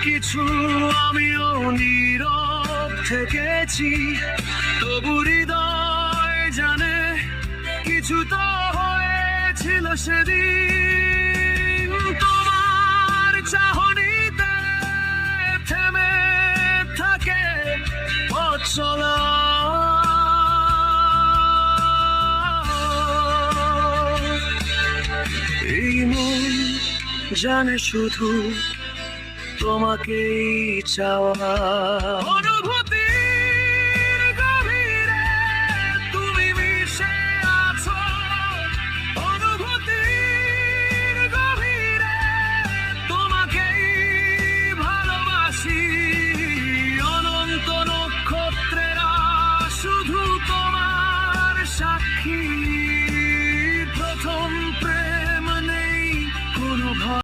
কিছু আমিও নীরব থেকেছি, তবু হৃদয় জানে কিছু তো হয়েছিল সেদিন। তোমার চাহনিতে থেমে থাকে পথ চলা, এই মন জানে শুধু তোমাকেই চাওয়া। অনুভূতি